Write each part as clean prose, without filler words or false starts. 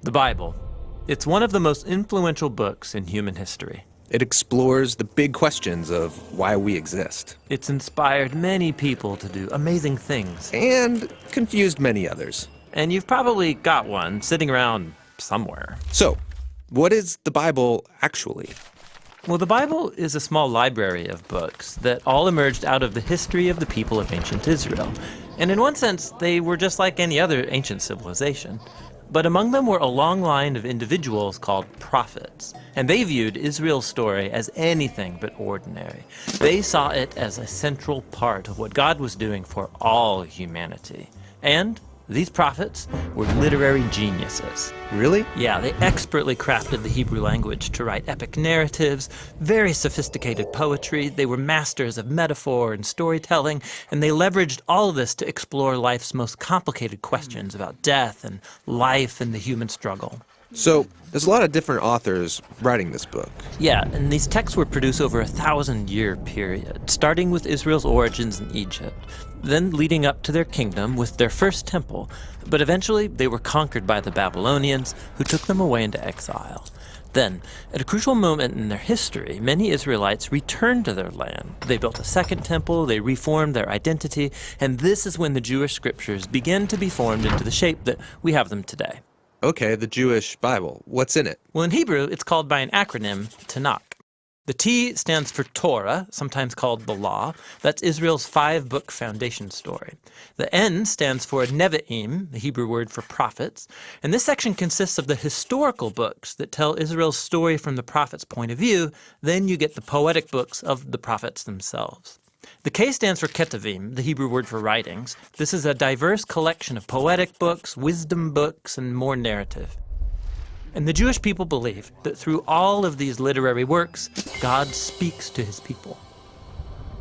The Bible. It's one of the most influential books in human history. It explores the big questions of why we exist. It's inspired many people to do amazing things. And confused many others. And you've probably got one sitting around somewhere. So, what is the Bible actually? Well, the Bible is a small library of books that all emerged out of the history of the people of ancient Israel. And in one sense, they were just like any other ancient civilization. But among them were a long line of individuals called prophets. And they viewed Israel's story as anything but ordinary. They saw it as a central part of what God was doing for all humanity. And these prophets were literary geniuses. Really? Yeah, they expertly crafted the Hebrew language to write epic narratives, very sophisticated poetry. They were masters of metaphor and storytelling, and they leveraged all of this to explore life's most complicated questions about death and life and the human struggle. So, there's a lot of different authors writing this book. Yeah, and these texts were produced over a 1,000-year period, starting with Israel's origins in Egypt, then leading up to their kingdom with their first temple. But eventually, they were conquered by the Babylonians, who took them away into exile. Then, at a crucial moment in their history, many Israelites returned to their land. They built a second temple, they reformed their identity, and this is when the Jewish scriptures began to be formed into the shape that we have them today. Okay, the Jewish Bible. What's in it? Well, in Hebrew, it's called by an acronym, Tanakh. The T stands for Torah, sometimes called the Law. That's Israel's 5-book foundation story. The N stands for Nevi'im, the Hebrew word for prophets. And this section consists of the historical books that tell Israel's story from the prophet's point of view. Then you get the poetic books of the prophets themselves. The K stands for Ketuvim, the Hebrew word for writings. This is a diverse collection of poetic books, wisdom books, and more narrative. And the Jewish people believe that through all of these literary works, God speaks to his people.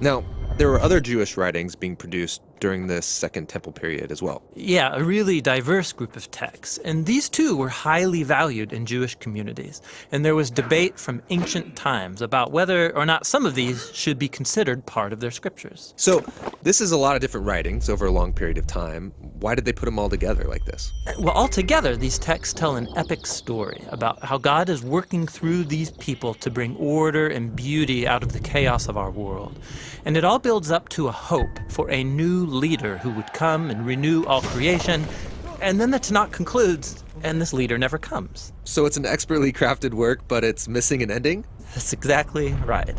Now, there were other Jewish writings being produced during this Second Temple period as well. Yeah, a really diverse group of texts. And these too were highly valued in Jewish communities. And there was debate from ancient times about whether or not some of these should be considered part of their scriptures. So, this is a lot of different writings over a long period of time. Why did they put them all together like this? Well, altogether, these texts tell an epic story about how God is working through these people to bring order and beauty out of the chaos of our world. And it all builds up to a hope for a new leader who would come and renew all creation. And then the Tanakh concludes, and this leader never comes. So it's an expertly crafted work, but it's missing an ending? That's exactly right.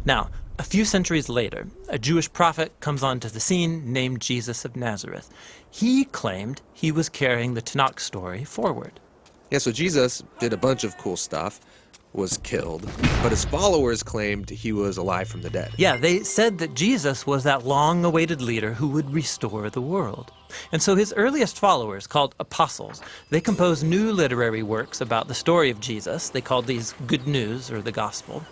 Now, a few centuries later, a Jewish prophet comes onto the scene named Jesus of Nazareth. He claimed he was carrying the Tanakh story forward. Yeah, so Jesus did a bunch of cool stuff, was killed, but his followers claimed he was alive from the dead. Yeah, they said that Jesus was that long-awaited leader who would restore the world. And so his earliest followers, called apostles, they composed new literary works about the story of Jesus. They called these Good News, or the Gospel.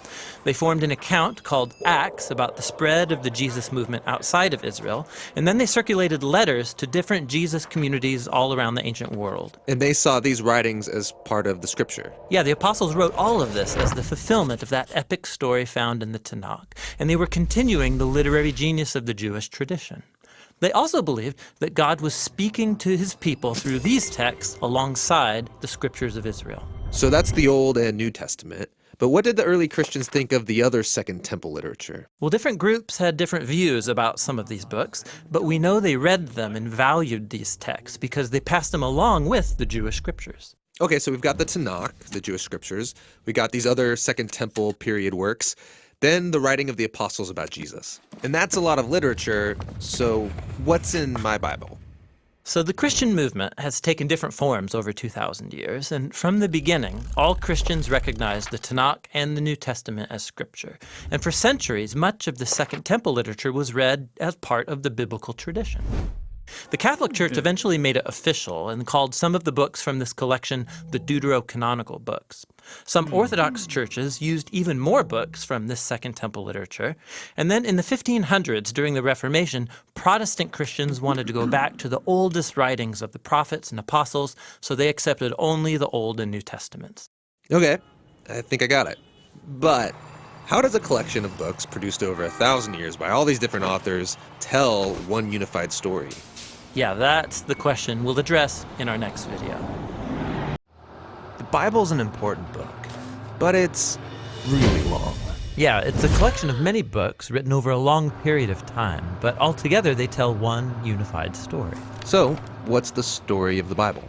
They formed an account called Acts about the spread of the Jesus movement outside of Israel. And then they circulated letters to different Jesus communities all around the ancient world. And they saw these writings as part of the scripture. Yeah, the apostles wrote all of this as the fulfillment of that epic story found in the Tanakh. And they were continuing the literary genius of the Jewish tradition. They also believed that God was speaking to his people through these texts alongside the scriptures of Israel. So that's the Old and New Testament. But what did the early Christians think of the other Second Temple literature? Well, different groups had different views about some of these books, but we know they read them and valued these texts because they passed them along with the Jewish scriptures. Okay, so we've got the Tanakh, the Jewish scriptures. We got these other Second Temple period works. Then the writing of the apostles about Jesus. And that's a lot of literature, so what's in my Bible? So the Christian movement has taken different forms over 2,000 years, and from the beginning, all Christians recognized the Tanakh and the New Testament as scripture. And for centuries, much of the Second Temple literature was read as part of the biblical tradition. The Catholic Church eventually made it official and called some of the books from this collection the Deuterocanonical books. Some Orthodox churches used even more books from this Second Temple literature. And then in the 1500s, during the Reformation, Protestant Christians wanted to go back to the oldest writings of the prophets and apostles, so they accepted only the Old and New Testaments. Okay, I think I got it. But how does a collection of books produced over 1,000 years by all these different authors tell one unified story? Yeah, that's the question we'll address in our next video. The Bible's an important book, but it's really long. Yeah, it's a collection of many books written over a long period of time, but altogether they tell one unified story. So, what's the story of the Bible?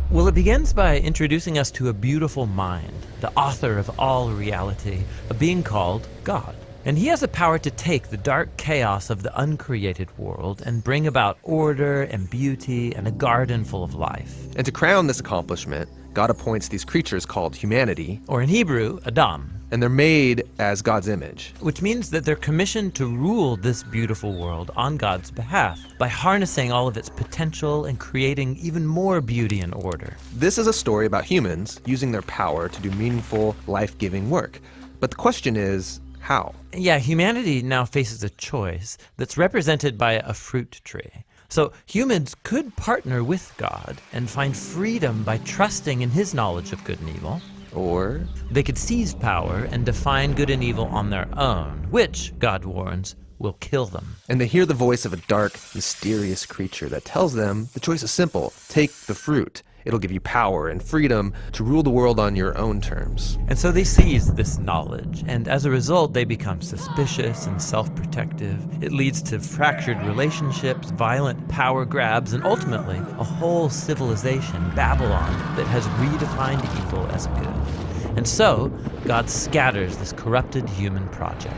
Well, it begins by introducing us to a beautiful mind, the author of all reality, a being called God. And he has the power to take the dark chaos of the uncreated world and bring about order and beauty and a garden full of life. And to crown this accomplishment, God appoints these creatures called humanity, Or in Hebrew, Adam, and they're made as God's image. which means that they're commissioned to rule this beautiful world on God's behalf by harnessing all of its potential and creating even more beauty and order. This is a story about humans using their power to do meaningful, life-giving work. But the question is, how? Yeah, humanity now faces a choice that's represented by a fruit tree. So humans could partner with God and find freedom by trusting in his knowledge of good and evil. Or They could seize power and define good and evil on their own, which, God warns, will kill them. and they hear the voice of a dark, mysterious creature that tells them the choice is simple. Take the fruit. It'll give you power and freedom to rule the world on your own terms. And so they seize this knowledge, and as a result, they become suspicious and self-protective. It leads to fractured relationships, violent power grabs, and ultimately, a whole civilization, Babylon, that has redefined evil as good. And so, God scatters this corrupted human project.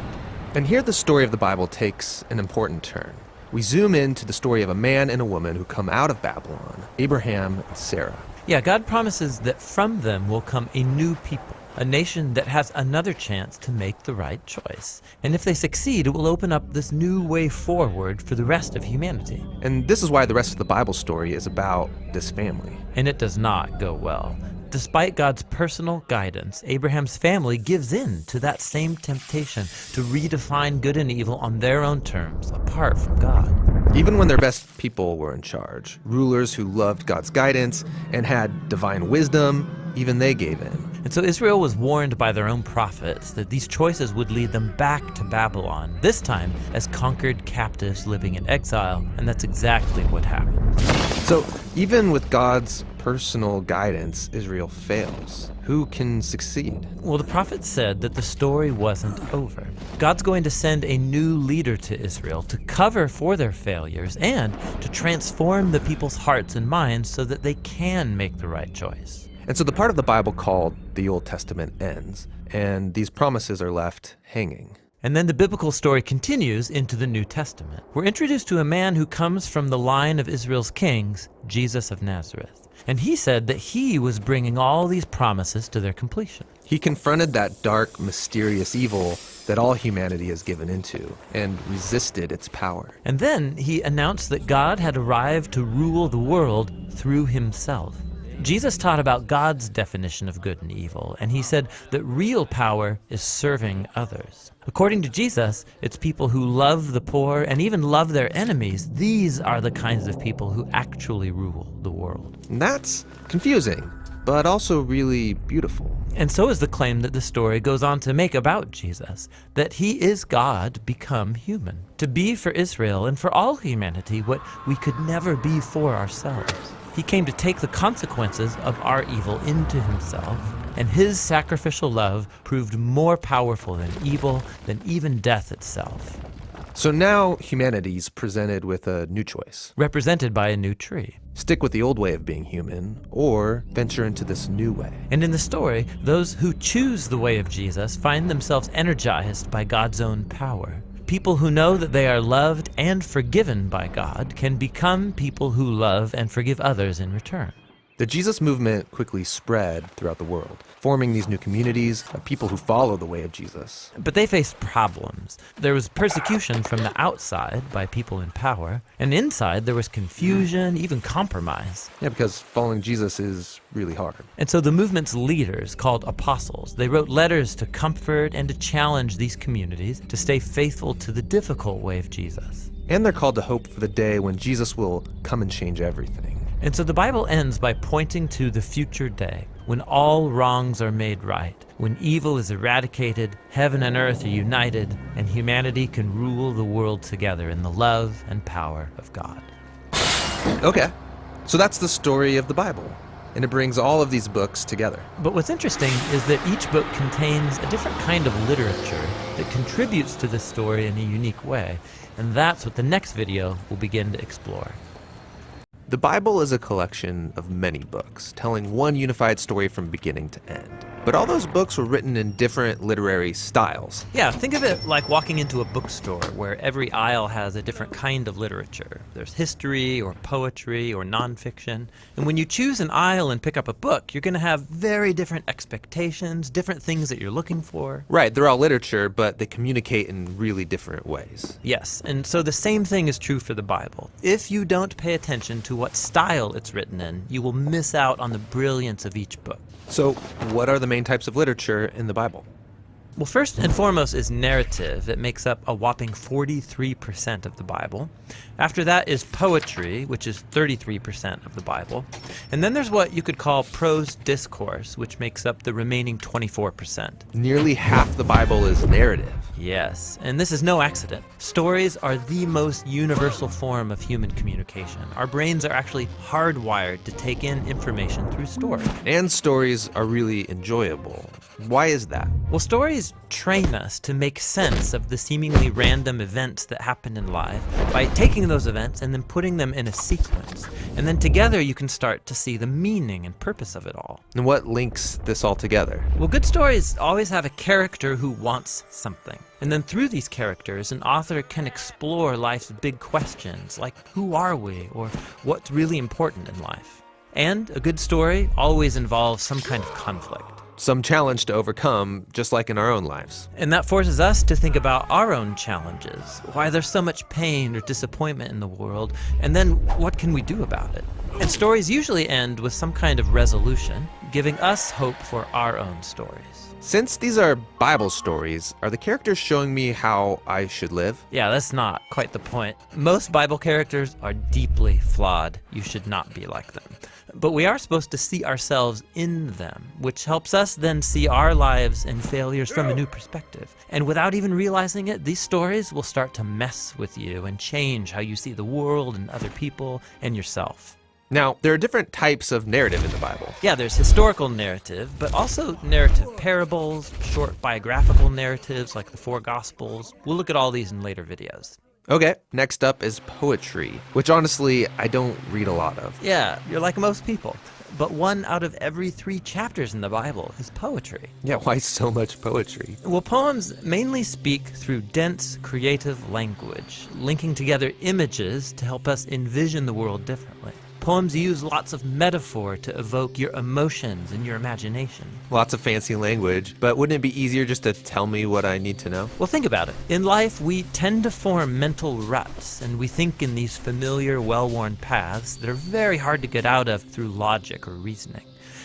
And here the story of the Bible takes an important turn. We zoom into the story of a man and a woman who come out of Babylon, Abraham and Sarah. Yeah, God promises that from them will come a new people, a nation that has another chance to make the right choice. And if they succeed, it will open up this new way forward for the rest of humanity. And this is why the rest of the Bible story is about this family. And it does not go well. Despite God's personal guidance, Abraham's family gives in to that same temptation to redefine good and evil on their own terms, apart from God. Even when their best people were in charge, rulers who loved God's guidance and had divine wisdom, even they gave in. And so Israel was warned by their own prophets that these choices would lead them back to Babylon, this time as conquered captives living in exile, and that's exactly what happened. So even with God's personal guidance, Israel fails. Who can succeed? Well, the prophet said that the story wasn't over. God's going to send a new leader to Israel to cover for their failures and to transform the people's hearts and minds so that they can make the right choice. And so the part of the Bible called the Old Testament ends, and these promises are left hanging. And then the biblical story continues into the New Testament. We're introduced to a man who comes from the line of Israel's kings, Jesus of Nazareth. And he said that he was bringing all these promises to their completion. He confronted that dark, mysterious evil that all humanity has given into and resisted its power. And then he announced that God had arrived to rule the world through himself. Jesus taught about God's definition of good and evil, and he said that real power is serving others. According to Jesus, it's people who love the poor and even love their enemies. These are the kinds of people who actually rule the world. And that's confusing, but also really beautiful. And so is the claim that the story goes on to make about Jesus, that he is God become human, to be for Israel and for all humanity what we could never be for ourselves. He came to take the consequences of our evil into himself, and his sacrificial love proved more powerful than evil, than even death itself. So now humanity's presented with a new choice. Represented by a new tree. Stick with the old way of being human, or venture into this new way. And in the story, those who choose the way of Jesus find themselves energized by God's own power. People who know that they are loved and forgiven by God can become people who love and forgive others in return. The Jesus movement quickly spread throughout the world, forming these new communities of people who follow the way of Jesus. But they faced problems. There was persecution from the outside by people in power, and inside there was confusion, even compromise. Yeah, because following Jesus is really hard. And so the movement's leaders, called apostles, they wrote letters to comfort and to challenge these communities to stay faithful to the difficult way of Jesus. And they're called to hope for the day when Jesus will come and change everything. And so the Bible ends by pointing to the future day, when all wrongs are made right, when evil is eradicated, heaven and earth are united, and humanity can rule the world together in the love and power of God. Okay, so that's the story of the Bible. and it brings all of these books together. But what's interesting is that each book contains a different kind of literature that contributes to the story in a unique way, and that's what the next video will begin to explore. The Bible is a collection of many books, telling one unified story from beginning to end. But all those books were written in different literary styles. Yeah, think of it like walking into a bookstore where every aisle has a different kind of literature. There's history or poetry or nonfiction. And when you choose an aisle and pick up a book, you're going to have very different expectations, different things that you're looking for. Right, they're all literature, but they communicate in really different ways. Yes, and so the same thing is true for the Bible. If you don't pay attention to what style it's written in, you will miss out on the brilliance of each book. So, what are the main types of literature in the Bible? Well, first and foremost is narrative. It makes up a whopping 43% of the Bible. After that is poetry, which is 33% of the Bible. And then there's what you could call prose discourse, which makes up the remaining 24%. Nearly half the Bible is narrative. Yes, and this is no accident. Stories are the most universal form of human communication. Our brains are actually hardwired to take in information through story. And stories are really enjoyable. Why is that? Well, stories train us to make sense of the seemingly random events that happen in life by taking those events and then putting them in a sequence. And then together you can start to see the meaning and purpose of it all. And what links this all together? Well, good stories always have a character who wants something. And then through these characters, an author can explore life's big questions, like who are we, or what's really important in life. And a good story always involves some kind of conflict. Some challenge to overcome, just like in our own lives. And that forces us to think about our own challenges, why there's so much pain or disappointment in the world, and then what can we do about it? And stories usually end with some kind of resolution, giving us hope for our own stories. Since these are Bible stories, are the characters showing me how I should live? Yeah, that's not quite the point. Most Bible characters are deeply flawed. You should not be like them. But we are supposed to see ourselves in them, which helps us then see our lives and failures from a new perspective. And without even realizing it, these stories will start to mess with you and change how you see the world and other people and yourself. Now, there are different types of narrative in the Bible. Yeah, there's historical narrative, but also narrative parables, short biographical narratives like the four Gospels. We'll look at all these in later videos. Okay, next up is poetry, which honestly, I don't read a lot of. Yeah, you're like most people. But 1 out of every 3 chapters in the Bible is poetry. Yeah, why so much poetry? Well, poems mainly speak through dense, creative language, linking together images to help us envision the world differently. Poems use lots of metaphor to evoke your emotions and your imagination. Lots of fancy language, but wouldn't it be easier just to tell me what I need to know? Well, think about it. In life, we tend to form mental ruts, and we think in these familiar, well-worn paths that are very hard to get out of through logic or reasoning.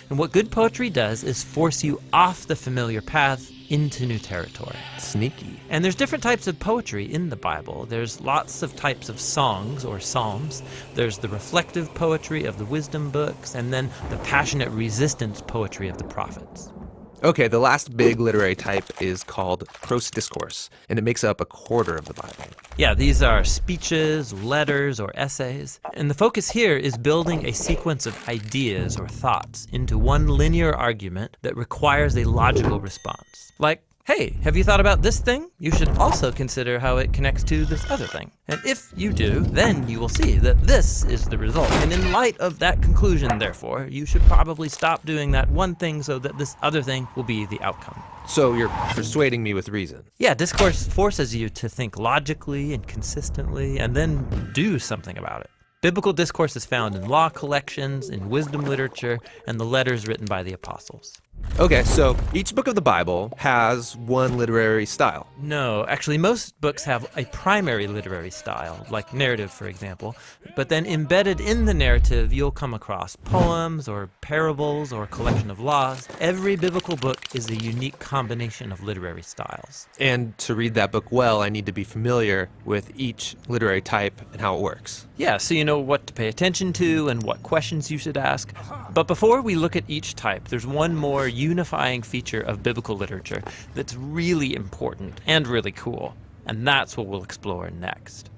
And what good poetry does is force you off the familiar path into new territory. Sneaky. And there's different types of poetry in the Bible. There's lots of types of songs or psalms. There's the reflective poetry of the wisdom books, and then the passionate resistance poetry of the prophets. Okay, the last big literary type is called prose discourse, and it makes up 1/4 of the Bible. Yeah, these are speeches, letters, or essays. And the focus here is building a sequence of ideas or thoughts into one linear argument that requires a logical response. Like, hey, have you thought about this thing? You should also consider how it connects to this other thing. And if you do, then you will see that this is the result. And in light of that conclusion, therefore, you should probably stop doing that one thing so that this other thing will be the outcome. So you're persuading me with reason. Yeah, discourse forces you to think logically and consistently and then do something about it. Biblical discourse is found in law collections, in wisdom literature, and the letters written by the apostles. Okay, so each book of the Bible has one literary style. No, actually most books have a primary literary style, like narrative, for example, but then embedded in the narrative you'll come across poems or parables or a collection of laws. Every biblical book is a unique combination of literary styles. And to read that book well, I need to be familiar with each literary type and how it works. Yeah, so you know what to pay attention to and what questions you should ask. But before we look at each type, there's one more unifying feature of biblical literature that's really important and really cool. And that's what we'll explore next.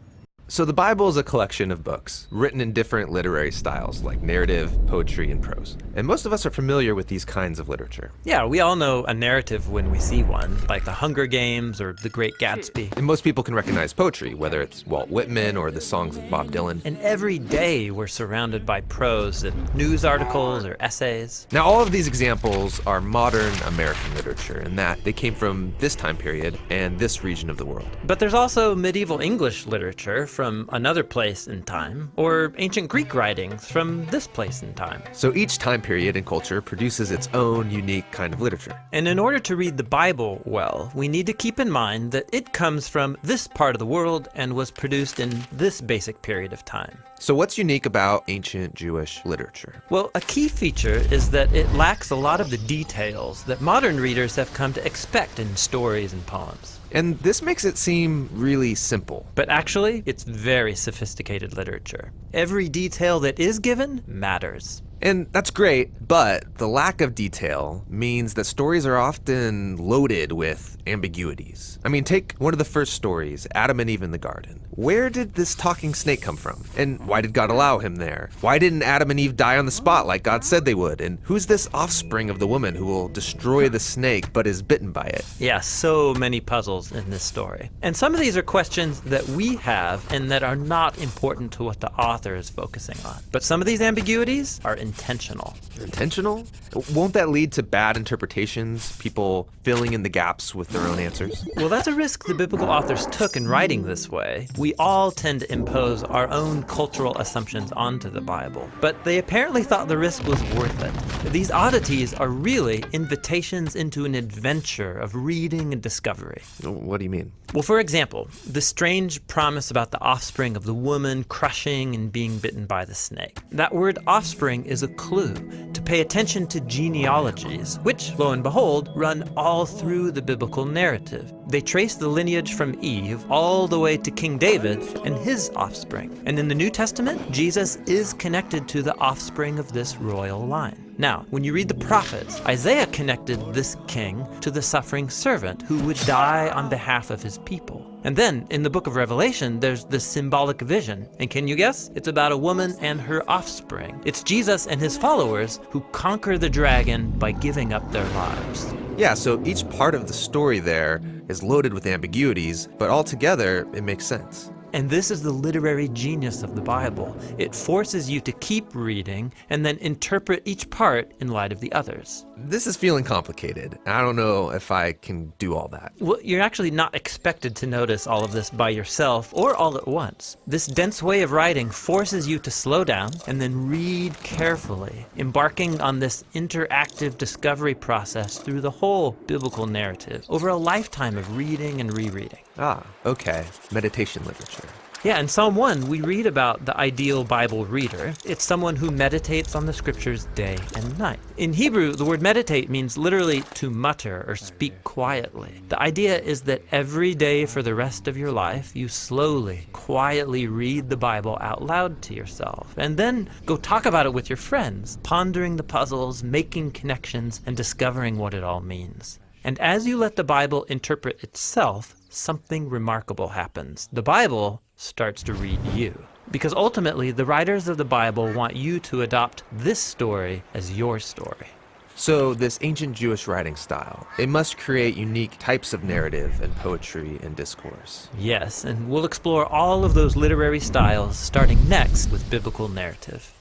So the Bible is a collection of books written in different literary styles like narrative, poetry, and prose. And most of us are familiar with these kinds of literature. Yeah, we all know a narrative when we see one, like The Hunger Games or The Great Gatsby. And most people can recognize poetry, whether it's Walt Whitman or the songs of Bob Dylan. And every day we're surrounded by prose and news articles or essays. Now, all of these examples are modern American literature in that they came from this time period and this region of the world. But there's also medieval English literature from another place in time, or ancient Greek writings from this place in time. So each time period and culture produces its own unique kind of literature. And in order to read the Bible well, we need to keep in mind that it comes from this part of the world and was produced in this basic period of time. So what's unique about ancient Jewish literature? Well, a key feature is that it lacks a lot of the details that modern readers have come to expect in stories and poems. And this makes it seem really simple. But actually, it's very sophisticated literature. Every detail that is given matters. And that's great, but the lack of detail means that stories are often loaded with ambiguities. I mean, take one of the first stories, Adam and Eve in the garden. Where did this talking snake come from? And why did God allow him there? Why didn't Adam and Eve die on the spot like God said they would? And who's this offspring of the woman who will destroy the snake but is bitten by it? Yeah, so many puzzles in this story. And some of these are questions that we have and that are not important to what the author is focusing on. But some of these ambiguities are intentional. Intentional? Won't that lead to bad interpretations, people filling in the gaps with their own answers? Well, that's a risk the biblical authors took in writing this way. We all tend to impose our own cultural assumptions onto the Bible, but they apparently thought the risk was worth it. These oddities are really invitations into an adventure of reading and discovery. What do you mean? Well, for example, the strange promise about the offspring of the woman crushing and being bitten by the snake. That word offspring is a clue to pay attention to genealogies, which, lo and behold, run all through the biblical narrative. They trace the lineage from Eve all the way to King David and his offspring. And in the New Testament, Jesus is connected to the offspring of this royal line. Now, when you read the prophets, Isaiah connected this king to the suffering servant who would die on behalf of his people. And then, in the book of Revelation, there's this symbolic vision. And can you guess? It's about a woman and her offspring. It's Jesus and his followers who conquer the dragon by giving up their lives. Yeah, so each part of the story there is loaded with ambiguities, but altogether, it makes sense. And this is the literary genius of the Bible. It forces you to keep reading and then interpret each part in light of the others. This is feeling complicated. I don't know if I can do all that. Well, you're actually not expected to notice all of this by yourself or all at once. This dense way of writing forces you to slow down and then read carefully, embarking on this interactive discovery process through the whole biblical narrative over a lifetime of reading and rereading. Ah, okay. Meditation literature. Yeah, in Psalm 1, we read about the ideal Bible reader. It's someone who meditates on the scriptures day and night. In Hebrew, the word meditate means literally to mutter or speak quietly. The idea is that every day for the rest of your life, you slowly, quietly read the Bible out loud to yourself, and then go talk about it with your friends, pondering the puzzles, making connections, and discovering what it all means. And as you let the Bible interpret itself, something remarkable happens. The Bible starts to read you. Because ultimately, the writers of the Bible want you to adopt this story as your story. So this ancient Jewish writing style, it must create unique types of narrative and poetry and discourse. Yes, and we'll explore all of those literary styles starting next with biblical narrative.